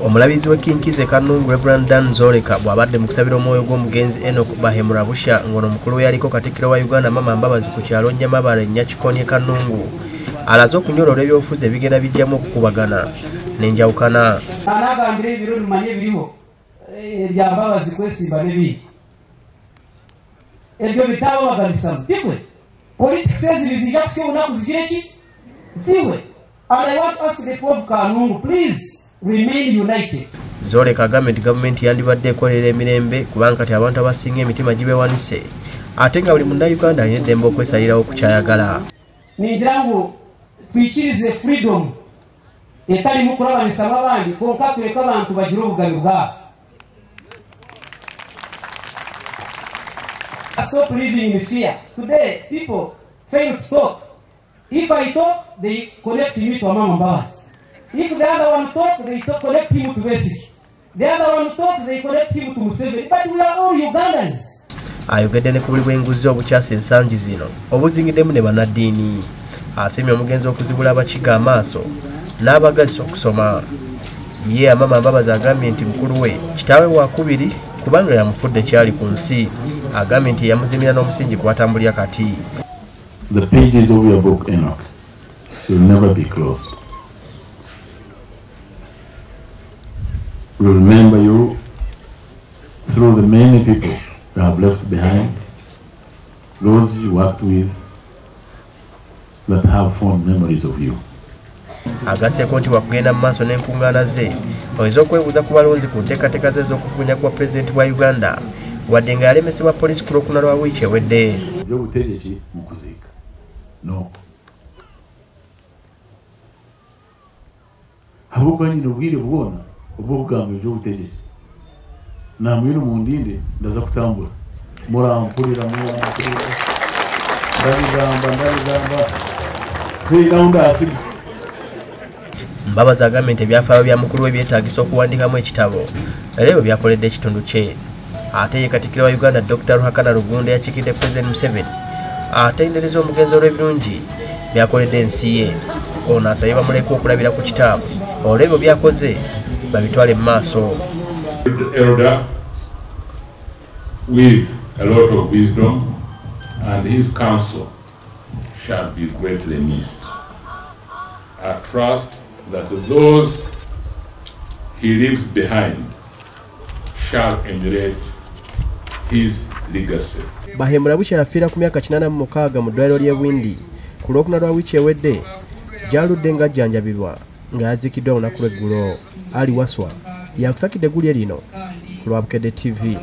Omulabirizi w'Ekinkize Kanungu Reverend Dan Zoreka bw'abadde mu kusabira omwoyo gw'omugenzi Enoch Bahemurabusha ng'ono mukulu we yaliko Katikkiro wa Uganda Mama Mbabazi ku kyalo Nyamabale Nnyakikonye Kanungu alaze okunyolola ebyobufuzi ebigenda bijjamu okukubagana n'enjawukana. Anagambira ebiro lumanye biriho ebya Mbabazi kwesimba n'ebindi ebyo bitababagalisa mutibwe politics ezibizija kusi olunaku zigire ki ziwe. And I want to ask the people of Kanungu, please remain united. Zoreka agambye nti gavumenti yandibadde ekolera emirembe kubanga kati abantu abasinga emitima gibewanise ate nga buli munnayuganda alina eddembe okwesalirawo ku kyayagala. Ningira ngu tuyikirize freedom etalimu kulabanisa abandi konka tuleka abantu bagire obugabi bwabo. Stop living in fear. Today people fail to talk. If I talk, they connect me to Mama Mbabazi. If the other one talk, they connect him to Basic. The other one talks, they connect him to Museveni. But we are all Ugandans. Ayogedde ne ku buli bw'enguzi obukyasa ensangi zino obuzingiddemu ne bannaddiini. Asiimye omugenzi okuzibula abakiga amaaso n'abagazisa okusoma. Ye Mama Mbabazi agambye nti mukulu we kitaawe wakubiri kubanga yamufudde kyali ku nsi. Agambye nti yamuzimira n'omusingi gw'atambulira kati. The pages of your book, Enoch, will never be closed. We'll remember you through the many people you have left behind, those you worked with that have fond memories of you. Agasseeko nti wakugenda mu maaso n'enkungaana ze oyinza okwebuuza ku balonzi ku nteekateeka ze z'okufunya kwa pulezidenti wa Uganda wadde nga yalemesebwa poliisi ku Lwokuna lwa wiiki ewedde. Okuziika Okuziika. No. Habuganyina obwire bwona obw'okugamba eby'obutegeki namwino mundinde ndaza kutambula murampulira ndabigamba kweyiraunda asiga. Mbabazi agambye nti ebyafaayo bya mukulu we byetaagisa okuwandiikamu ekitabo era ebyo byakoledde ekitundu kye. Ate ye Katikkiro wa Uganda Dr. Ruhakana Rugunda yakiikidde President Museveni atendereza omugenzi olw'ebirungi byakoledde ensi ye. Ono asabye bamuleka okulabira ku kitabo olw'ebyo byakoze babitwale mu maaso. Elder with a lot of wisdom and his counsel shall be greatly missed. I trust that those he leaves behind shall emulate his legacy. Bahemurabusha yafiira ku myaka 86 mu ddwaliro ly'e Bwindi ku Lwokuna lwa wiiki ewedde gy'aludde ng'ajjanjabirwa nga yaziikiddwa olunaku lw'eggulo. Ali Waswa yakusakidde eggulye lino ku lwa Bukedde TV.